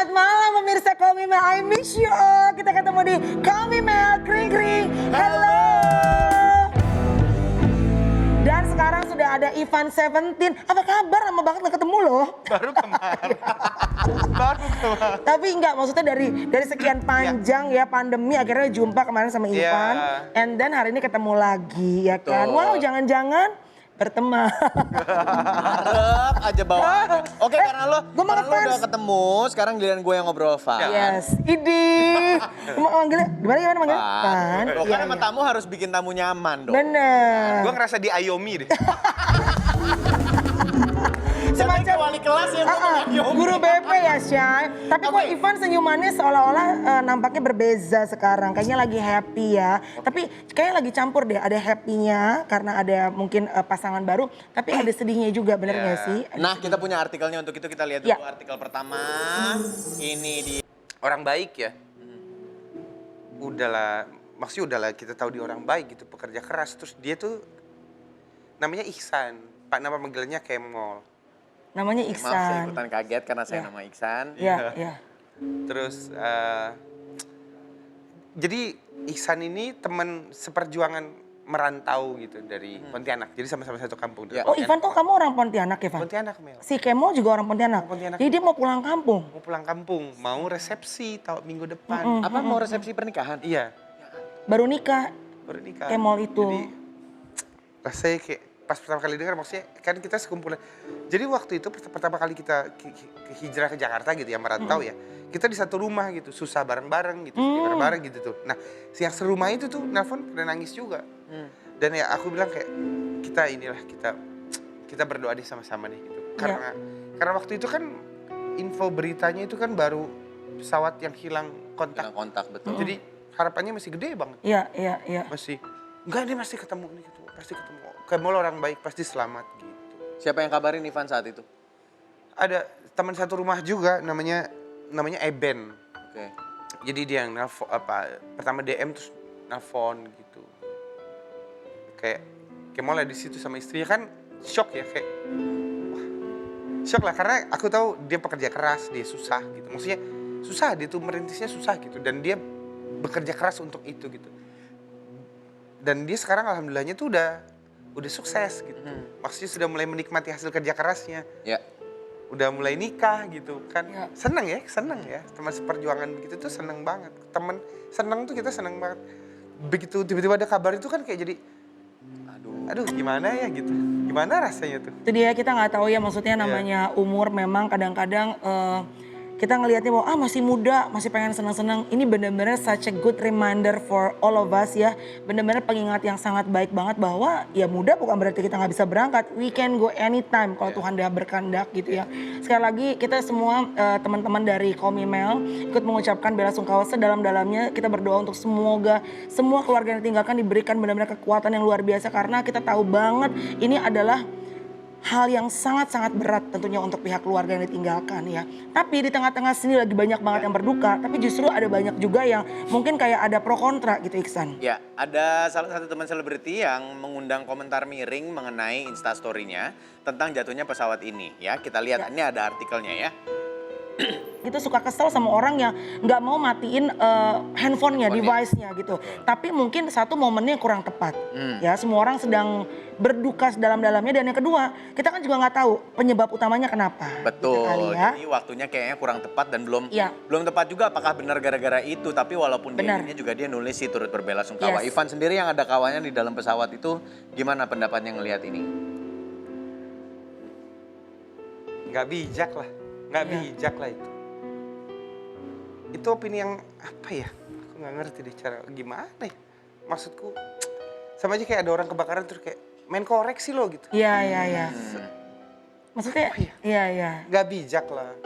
Selamat malam pemirsa Komimel, I miss you all. Kita ketemu di Komimel Kring Kring. Hello. Dan sekarang sudah ada Ivan Seventeen. Apa kabar? Lama banget gak ketemu loh. Baru kemarin. Tapi enggak, maksudnya dari sekian panjang ya pandemi akhirnya jumpa kemarin sama Ivan. And then hari ini ketemu lagi ya kan. Wow, jangan-jangan berteman. Harap aja bawaannya. Oke, karena lo udah ketemu, sekarang giliran gue yang ngobrol, Van. Yes, Idi. Manggilnya gimana manggilnya? Van. Oh, karena sama tamu harus bikin tamu nyaman dong. Bener. Gue ngerasa di Ayomi deh. Semacam wali kelas yang guru BP ya, Syai. Tapi kok Ivan senyumannya seolah-olah nampaknya berbeza sekarang. Kayaknya lagi happy ya. Tapi kayaknya lagi campur deh. Ada happy-nya karena ada mungkin pasangan baru. Tapi ada sedihnya juga, bener gak sih? Nah, kita punya artikelnya untuk itu. Kita lihat dulu artikel pertama. Ini di... Orang baik ya. Udahlah, maksudnya udahlah kita tahu dia orang baik gitu. Pekerja keras. Terus dia tuh namanya Ihsan. Pak nama panggilannya Kemol. Namanya Maaf, saya Iksan. ikutan kaget karena saya nama Iksan. Iya, iya. Terus jadi Ihsan ini teman seperjuangan merantau gitu dari Pontianak. Jadi sama-sama satu kampung. Ya. Oh Ivan tuh kamu orang Pontianak ya, Van? Pontianak, Mel. Si Kemo juga orang Pontianak? Pontianak. Jadi dia mau pulang kampung? Mau pulang kampung, mau resepsi minggu depan. Apa mau resepsi pernikahan? Iya, Baru nikah, baru nikah. Kemol itu. Jadi rasanya kayak pas pertama kali dengar maksudnya kan kita sekumpulan. Jadi waktu itu pertama kali kita hijrah ke Jakarta gitu ya, merantau ya. Kita di satu rumah gitu, susah bareng-bareng gitu, bareng-bareng gitu tuh. Nah, si yang serumah itu tuh nelfon pernah nangis juga. Dan ya aku bilang kayak kita berdoa deh sama-sama nih gitu. Karena waktu itu kan info beritanya itu kan baru pesawat yang hilang kontak. Hilang kontak, betul. Jadi harapannya masih gede banget. Iya, iya, iya. Masih, enggak dia masih ketemu nih gitu, pasti ketemu. Kemol orang baik, pasti selamat gitu. Siapa yang kabarin Ivan saat itu? Ada teman satu rumah juga namanya Eben. Oke. Jadi dia yang nelfon pertama DM terus nelfon gitu. Kayak Kemol ada di situ sama istrinya kan shock ya kayak wah, shock lah karena aku tahu dia pekerja keras, dia susah gitu. Maksudnya susah, dia tuh merintisnya susah gitu dan dia bekerja keras untuk itu gitu. Dan dia sekarang alhamdulillahnya tuh udah sukses gitu. Maksudnya sudah mulai menikmati hasil kerja kerasnya. Ya. Udah mulai nikah gitu kan. Ya. Seneng ya. Teman seperjuangan begitu tuh seneng banget. Temen seneng tuh kita seneng banget. Begitu tiba-tiba ada kabar itu kan kayak jadi aduh gimana ya gitu. Gimana rasanya tuh? Itu dia, kita nggak tahu ya, maksudnya namanya umur memang kadang-kadang kita ngelihatnya bahwa masih muda, masih pengen senang-senang. Ini benar-benar such a good reminder for all of us ya. Benar-benar pengingat yang sangat baik banget bahwa ya muda bukan berarti kita nggak bisa berangkat. We can go anytime kalau Tuhan dah berkehendak gitu ya. Sekali lagi kita semua teman-teman dari Komimel ikut mengucapkan bela sungkawa sedalam-dalamnya. Kita berdoa untuk semoga semua keluarga yang ditinggalkan diberikan benar-benar kekuatan yang luar biasa. Karena kita tahu banget ini adalah hal yang sangat-sangat berat tentunya untuk pihak keluarga yang ditinggalkan ya. Tapi di tengah-tengah sini lagi banyak banget yang berduka, tapi justru ada banyak juga yang mungkin kayak ada pro kontra gitu, Iksan. Ya, ada salah satu teman selebriti yang mengundang komentar miring mengenai instastory-nya tentang jatuhnya pesawat ini ya. Kita lihat ini ada artikelnya ya. Itu suka kesel sama orang yang nggak mau matiin handphonenya, device-nya gitu. Tapi mungkin satu momennya kurang tepat. Ya, semua orang sedang berduka sedalam-dalamnya. Dan yang kedua, kita kan juga nggak tahu penyebab utamanya kenapa. Betul, Gitu kali ya. jadi waktunya kayaknya kurang tepat dan belum tepat juga apakah benar gara-gara itu. Tapi walaupun dia juga dia nulis sih turut berbela sungkawa. Ivan sendiri yang ada kawannya di dalam pesawat itu, gimana pendapatnya ngelihat ini? Nggak bijak lah. Nggak bijak lah itu. Itu opini yang apa ya? Aku nggak ngerti deh cara gimana ya. Maksudku sama aja kayak ada orang kebakaran terus kayak main koreksi lo gitu. Iya, iya, iya. Maksudnya iya, iya. Nggak bijak lah.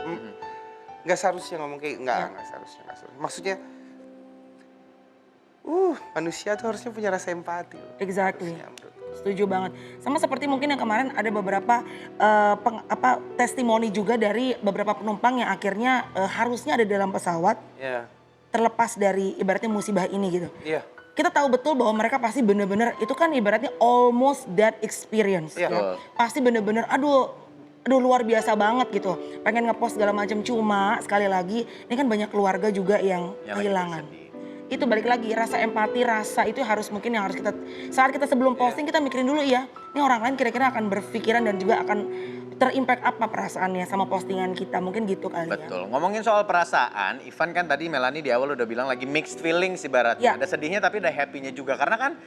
Nggak seharusnya ngomong kayak nggak seharusnya. Maksudnya manusia tuh harusnya punya rasa empati loh. Exactly. Harusnya, Setuju banget. Sama seperti mungkin yang kemarin ada beberapa testimoni juga dari beberapa penumpang yang akhirnya harusnya ada dalam pesawat. Terlepas dari ibaratnya musibah ini gitu. Kita tahu betul bahwa mereka pasti benar-benar itu kan ibaratnya almost that experience. Pasti benar-benar aduh aduh luar biasa banget gitu. Pengen ngepost segala macam, cuma sekali lagi ini kan banyak keluarga juga yang kehilangan. Itu balik lagi rasa empati, rasa itu harus mungkin yang harus kita saat kita sebelum posting kita mikirin dulu ya. Ini orang lain kira-kira akan berpikiran dan juga akan terimpact apa perasaannya sama postingan kita, mungkin gitu kali ya. Betul. Ngomongin soal perasaan, Ivan kan tadi Melanie di awal udah bilang lagi mixed feelings ibaratnya. Ada sedihnya tapi ada happy-nya juga. Karena kan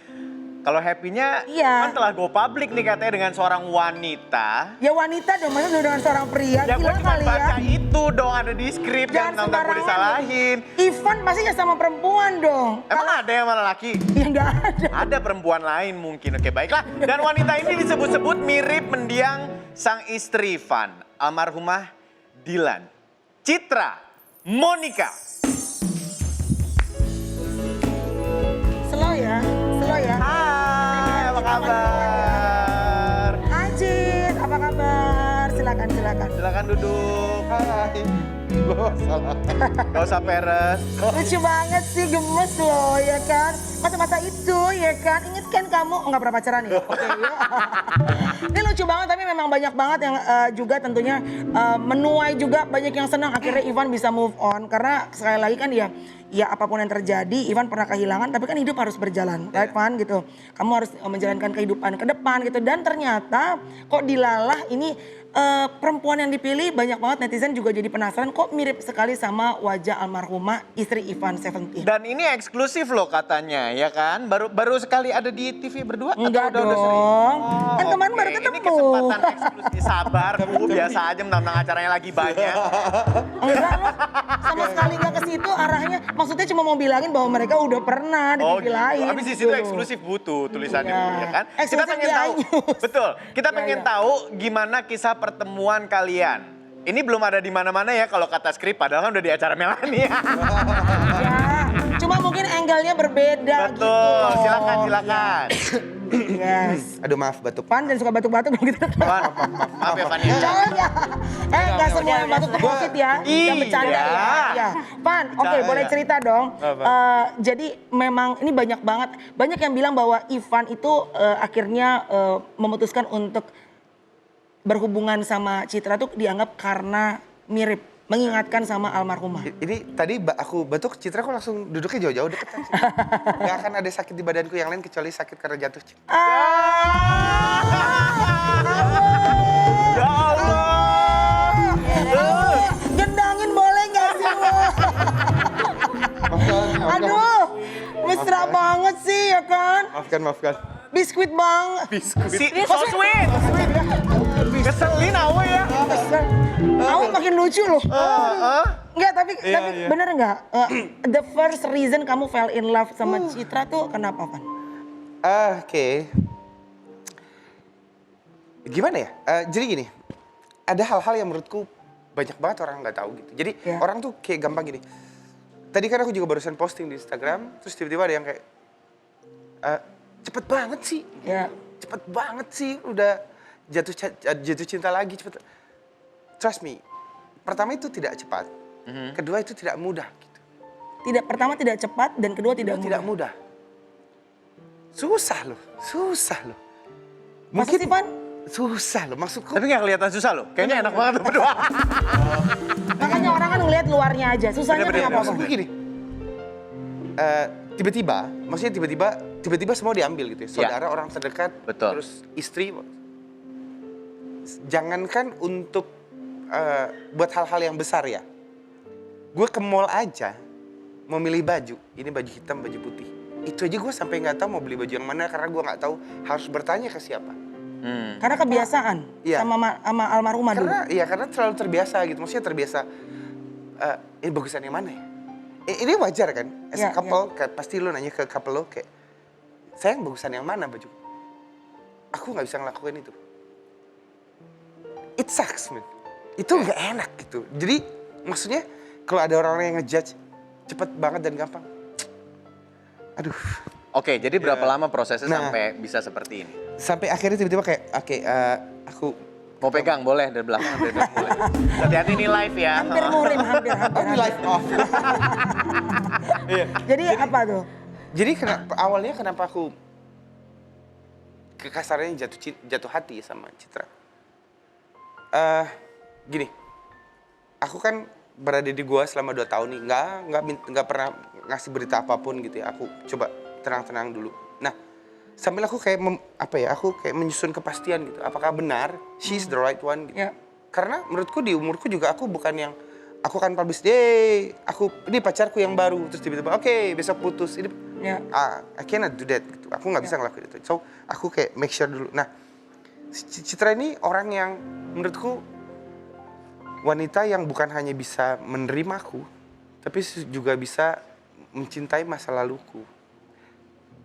kalau happy-nya kan telah go public nih katanya dengan seorang wanita. Ya wanita dong, maksudnya dengan seorang pria. Ya gue cuma kali baca ya. itu dong ada di skrip yang nonton gue disalahin. Ivan pastinya sama perempuan dong. Emang ada yang sama laki? Ya nggak ada. Ada perempuan lain mungkin. Oke baiklah. Dan wanita ini disebut-sebut mirip mendiang sang istri Ivan, almarhumah Dilan Citra Monica. Slow ya. Hai, apa kabar? Hai Cid, apa kabar? Silakan. Silakan duduk. Hai. Loh, salah. Gak usah peres. Lucu banget sih, gemes loh ya kan. Masa-masa itu ya kan, inget kan kamu, nggak pernah pacaran ya? Oke ya. Ini lucu banget tapi memang banyak banget yang juga tentunya menuai juga banyak yang senang akhirnya Ivan bisa move on. Karena sekali lagi kan ya apapun yang terjadi, Ivan pernah kehilangan tapi kan hidup harus berjalan, right Van gitu. Kamu harus menjalankan kehidupan ke depan gitu. Dan ternyata kok dilalah ini perempuan yang dipilih banyak banget netizen juga jadi penasaran kok mirip sekali sama wajah almarhumah istri Ivan Seventeen. Dan ini eksklusif loh katanya ya kan? Baru sekali ada di TV berdua? Enggak atau udah sering? dong, kan kemarin baru ketemu. Ini kesempatan eksklusif, sabar Bu, biasa aja menang acaranya lagi banyak. Enggak loh, sama sekali enggak ke situ arahnya. Maksudnya cuma mau bilangin bahwa mereka udah pernah di TV lain. Habis di situ eksklusif butuh tulisannya Bu, ya kan? Kita Eksklusif pengen di tahu, iNews. betul. Kita pengen tahu gimana kisah pertemuan kalian. Ini belum ada di mana-mana ya kalau kata skrip, padahal kan udah di acara Melanie. Ya, cuma mungkin angle-nya berbeda gitu. Betul, silakan. Yes. Aduh maaf batuk. Pan dan suka batuk-batuk dong gitu. Maaf ya Pan ya. Jangan ya. Enggak semua yang batuk tuh COVID ya. Yang bercanda ya. Ya. Pan, oke boleh cerita dong. Jadi memang ini banyak yang bilang bahwa Ivan itu akhirnya memutuskan untuk berhubungan sama Citra tuh dianggap karena mirip, mengingatkan sama almarhumah. Ini tadi aku batuk, Citra kok langsung duduknya jauh-jauh deketan sih. Gak akan ada sakit di badanku yang lain kecuali sakit karena jatuh cinta. Ya Allah. Gendangin boleh gak sih lo? Aduh, mesra banget sih ya kan? Maafkan. Biskuit bang. So sweet. Keselin awe ya. Awe makin lucu loh. Enggak, tapi bener nggak? The first reason kamu fell in love sama Citra tuh kenapa kan? Oke. Gimana ya? Jadi gini, ada hal-hal yang menurutku banyak banget orang nggak tahu gitu. Jadi orang tuh kayak gampang gini. Tadi kan aku juga barusan posting di Instagram, terus tiba-tiba ada yang kayak cepet banget sih. Ya. Cepet banget sih, udah jatuh cinta lagi cepet. Trust me, pertama itu tidak cepat, kedua itu tidak mudah. Gitu. Pertama tidak cepat dan kedua tidak mudah. Susah loh. Mungkin sih Pan? Susah loh maksudku. Tapi nggak kelihatan susah loh, kayaknya enak banget berdua. Makanya orang kan ngelihat luarnya aja, susahnya kenapa? Maksudku gini, tiba-tiba semua diambil gitu ya. Saudara, orang terdekat, terus istri. Jangankan untuk buat hal-hal yang besar ya. Gue ke mall aja mau milih baju, ini baju hitam, baju putih. Itu aja gue sampai nggak tahu mau beli baju yang mana karena gue nggak tahu harus bertanya ke siapa. Karena kebiasaan sama almarhumah dulu. Karena terlalu terbiasa gitu. Maksudnya terbiasa. Ini bagusan yang mana ya? Ini wajar kan? As a couple, pasti lo nanya ke couple lo kayak, sayang bagusan yang mana baju? Aku nggak bisa ngelakuin itu. It sucks, man. Itu nggak enak gitu. Jadi maksudnya kalau ada orang-orang yang ngejudge cepet banget dan gampang. Aduh. Oke, jadi berapa lama prosesnya sampai bisa seperti ini? Sampai akhirnya tiba-tiba kayak, aku mau pegang boleh dari belakang, boleh. Hati-hati ini live ya. Hampir murim. ini live off. Jadi apa tuh? Jadi awalnya kenapa aku kekasarannya jatuh hati sama Citra. Gini, aku kan berada di gua selama 2 tahun nih, nggak pernah ngasih berita apapun gitu ya. Aku coba tenang-tenang dulu. Nah, sambil aku kayak aku kayak menyusun kepastian gitu. Apakah benar she's the right one gitu. Ya. Karena menurutku di umurku juga aku bukan yang aku kan publish, ini pacarku yang baru, terus tiba-tiba oke, besok putus. Ini I cannot do that gitu. Aku nggak bisa ngelakuin itu. So, aku kayak make sure dulu. Nah, Citra ini orang yang menurutku wanita yang bukan hanya bisa menerimaku, tapi juga bisa mencintai masa laluku.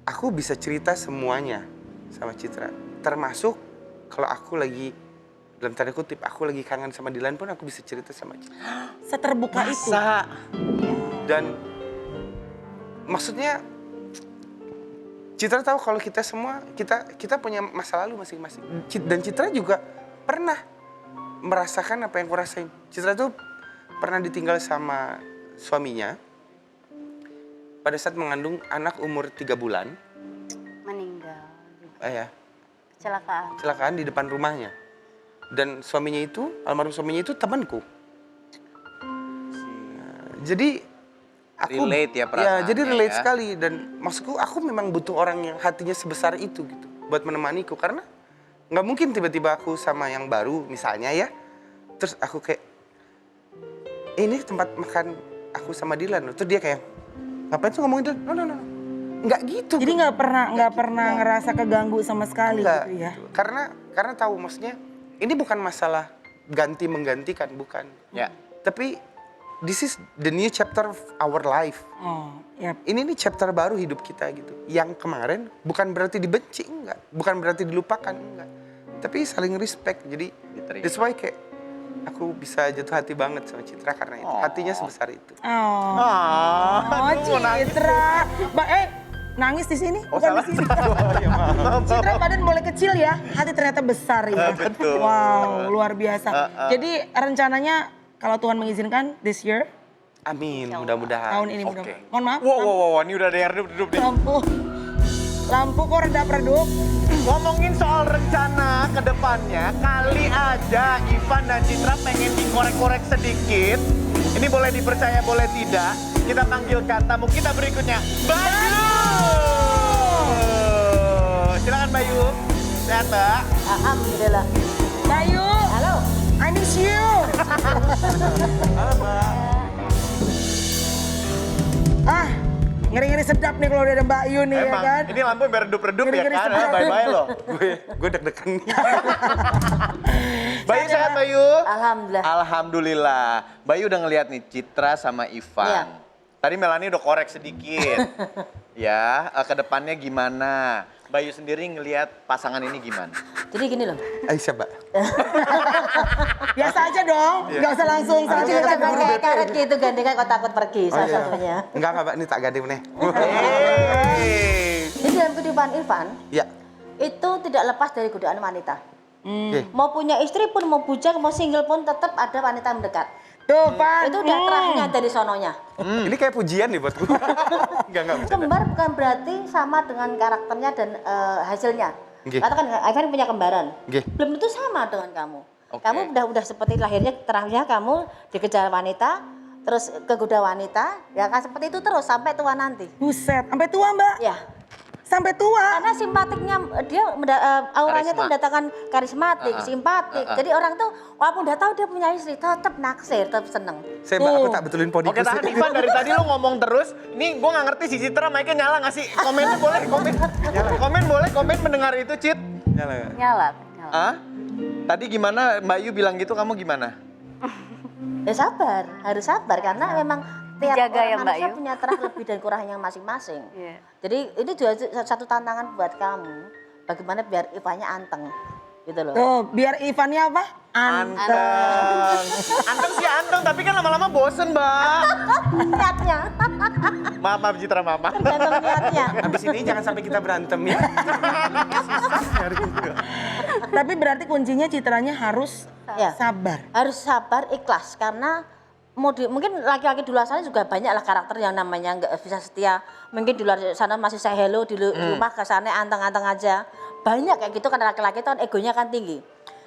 Aku bisa cerita semuanya sama Citra. Termasuk kalau aku lagi, dalam tanda kutip, aku lagi kangen sama Dilan pun aku bisa cerita sama Citra. Seterbuka itu. Dan maksudnya Citra tahu kalau kita semua, kita punya masa lalu masing-masing. Dan Citra juga pernah merasakan apa yang aku rasain. Citra tuh pernah ditinggal sama suaminya pada saat mengandung anak umur 3 bulan. Meninggal. Ya. Kecelakaan di depan rumahnya. Dan suaminya itu, almarhum suaminya itu temanku. Jadi aku relate ya perasaannya. jadi relate sekali. Dan maksudku aku memang butuh orang yang hatinya sebesar itu gitu buat menemaniku, karena nggak mungkin tiba-tiba aku sama yang baru misalnya ya, terus aku kayak ini tempat makan aku sama Dilan, terus dia kayak ngapain tuh ngomongin Dilan? No. Nggak gitu. Jadi nggak pernah ngerasa keganggu sama sekali Enggak, gitu ya. gitu. Karena tahu maksudnya ini bukan masalah ganti menggantikan, bukan. Ya. Tapi this is the new chapter of our life. Ini nih chapter baru hidup kita gitu. Yang kemarin bukan berarti dibenci, enggak. Bukan berarti dilupakan, enggak. Tapi saling respect. Jadi that's why kayak aku bisa jatuh hati banget sama Citra karena itu. Hatinya sebesar itu. Citra. Nangis di sini, bukan di sini. Citra badan boleh kecil ya, hati ternyata besar ya. Betul. Wow, luar biasa. Jadi rencananya kalau Tuhan mengizinkan this year? Amin, mudah-mudahan. Tahun ini mudah-mudahan. Mohon maaf. Wow, ini udah ada yang redup nih. Lampu kok redup. Ngomongin soal rencana ke depannya, kali aja Ivan dan Citra pengen dikorek-korek sedikit. Ini boleh dipercaya, boleh tidak. Kita panggilkan tamu kita berikutnya, Bayu! Silakan Bayu. Sehat, Mbak? Alhamdulillah. Bayu. Halo. I miss you. Halo, Mbak. Ngeri-ngeri sedap nih kalau udah ada Mbak Yu nih ya kan. Ini lampu biar redup-redup ya Ngeri-ngeri kan? sedap. Bye-bye loh. Gue deg-degan nih. Bayu sehat, Bayu? Alhamdulillah. Alhamdulillah. Bayu udah ngeliat nih Citra sama Ivan. Iya. Tadi Melani udah korek sedikit. Ya, ke depannya gimana? Bayu sendiri ngelihat pasangan ini gimana? Jadi gini loh. Aisyah, Mbak. Biasa aja dong, nggak usah langsung. Jadi kita pakai karet gitu gandengan kok takut pergi salah satunya. Enggak, Mbak. Ini tak gandeng nih. Jadi dalam kehidupan Ivan, Ya. itu tidak lepas dari godaan wanita. Oke. Mau punya istri pun, mau bujang, mau single pun tetap ada wanita yang mendekat. Tuh, Pan. Itu udah terahnya dari sononya. Ini kayak pujian nih buatku. Enggak bercanda. Kembar bukan berarti sama dengan karakternya dan hasilnya. Nggih. Katakan Ivan punya kembaran, Nggih. belum tentu sama dengan kamu. Oke. Kamu udah seperti lahirnya, terahnya kamu dikejar wanita, terus kegoda wanita, ya kan seperti itu terus sampai tua nanti. Buset, sampai tua Mbak. Ya, Sampai tua. karena simpatiknya dia auranya tuh mendatangkan karismatik, simpatik. Jadi orang tuh walaupun udah tahu dia punya istri, tetap naksir, tetap seneng. Mbak, aku tak betulin podiku. Oke, tahan Ivan, dari tadi lu ngomong terus. Nih gue gak ngerti si Citra mic-nya nyala gak sih? Komennya boleh, komen mendengar itu, Cit. Nyala. Hah? Tadi gimana Mbak Yu bilang gitu, kamu gimana? Ya sabar, harus sabar karena memang tiap Dijaga orang ya, Mbak manusia Yu. punya terah lebih dan kurangnya masing-masing. Iya. Jadi ini juga satu tantangan buat kamu. Bagaimana biar Ivannya anteng, gitu loh. Tuh, biar Ivannya apa? Anteng. Anteng sih anteng, tapi kan lama-lama bosen, Mbak. Niatnya, Maaf Citra, maaf. tergantung niatnya. Abis ini jangan sampai kita berantem ya. Tapi berarti kuncinya Citranya harus Ya. sabar. Harus sabar, ikhlas karena mungkin laki-laki di luar sana juga banyak lah karakter yang namanya nggak bisa setia. Mungkin di luar sana masih say hello, di rumah kesannya anteng-anteng aja. Banyak kayak gitu kan laki-laki itu kan egonya kan tinggi.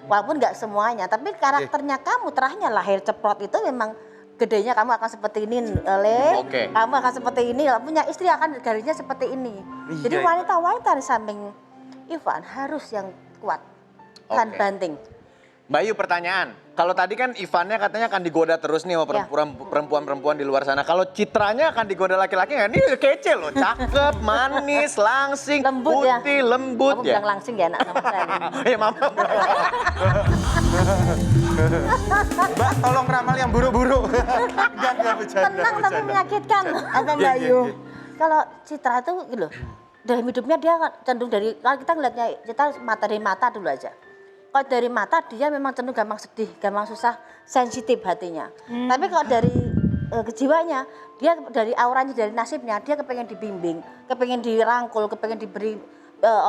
Walaupun nggak semuanya, tapi karakternya kamu terakhirnya lahir ceprot itu memang gedenya kamu akan seperti ini, Le. Oke. Kamu akan seperti ini, punya istri akan garisnya seperti ini. Iya, Jadi iya. wanita-wanita di samping Ivan harus yang kuat, kan Oke. banting. Mbak Yu, pertanyaan. Kalau tadi kan Ivannya katanya akan digoda terus nih sama perempuan-perempuan di luar sana. Kalau Citranya akan digoda laki-laki nggak? Ini kece loh, cakep, manis, langsing, Lembut ya. putih, lembut Kamu ya. bilang langsing ya anak sama saya. Ya mama. Mbak, tolong ramal yang buruk-buruk. Enggak bercanda. Tenang tapi menyakitkan. Apa Mbak Yu? Kalau Citra itu gitu loh, dalam hidupnya dia cenderung dari, kalau kita ngeliatnya Citra mata dari mata dulu aja. Kalau dari mata dia memang cenderung gampang sedih, gampang susah, sensitif hatinya. Tapi kalau dari kejiwanya, dia dari auranya, dari nasibnya, dia kepengen dibimbing, kepengen dirangkul, kepengen diberi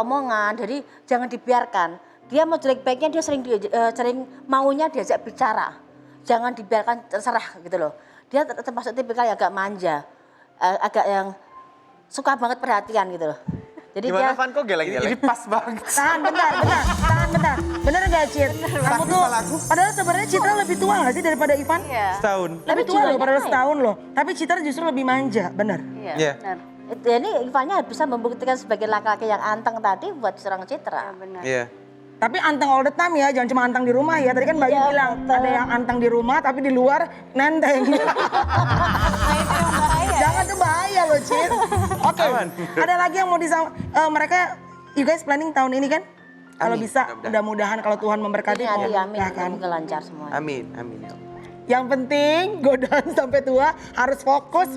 omongan, jadi jangan dibiarkan. Dia mau jelek baiknya dia sering maunya diajak bicara, jangan dibiarkan terserah gitu loh. Dia termasuk tipikal yang agak manja, agak yang suka banget perhatian gitu loh. Jadi Gimana dia Van, kok geleng-geleng? Ini pas banget. Tahan bentar. Bener gak Cit? Kamu tuh, padahal sebenarnya Citra lebih tua gak sih daripada Ivan? Iya. Setahun. Lebih tua loh, jiwanya padahal naik. setahun loh. Tapi Citra justru lebih manja, bener. Iya, Iya. benar. Ini Ivannya bisa membuktikan sebagai laki-laki yang anteng tadi buat seorang Citra. Benar. Iya. Tapi anteng all the time ya, jangan cuma anteng di rumah ya. Tadi kan Mbak Yu Iya, bilang, betul. ada yang anteng di rumah tapi di luar nenteng. Jangan tuh bahaya loh Cit. Oke, ada lagi yang mau mereka, you guys planning tahun ini kan? Kalau Amin, bisa, mudah-mudahan. mudah-mudahan kalau Tuhan memberkati Ini mau hati amin, menikah kan. semoga lancar semuanya. Amin, amin. Yang penting godaan sampai tua harus fokus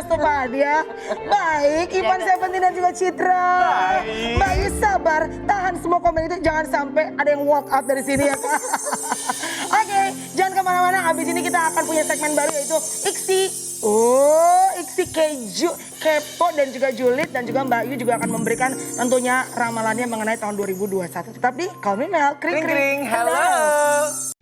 tuh Pak dia. Baik, Ivan Seventeen dan juga Citra. Mbak Yu sabar, tahan semua komen itu jangan sampai ada yang walk out dari sini ya Kak. Oke, jangan kemana-mana, abis ini kita akan punya segmen baru yaitu Iksi. Iksi Keju, Kepo dan juga Julid dan juga Mbak Yu juga akan memberikan tentunya ramalannya mengenai tahun 2021. Tetap di Call Me Mel, kring Kring, kring, hello.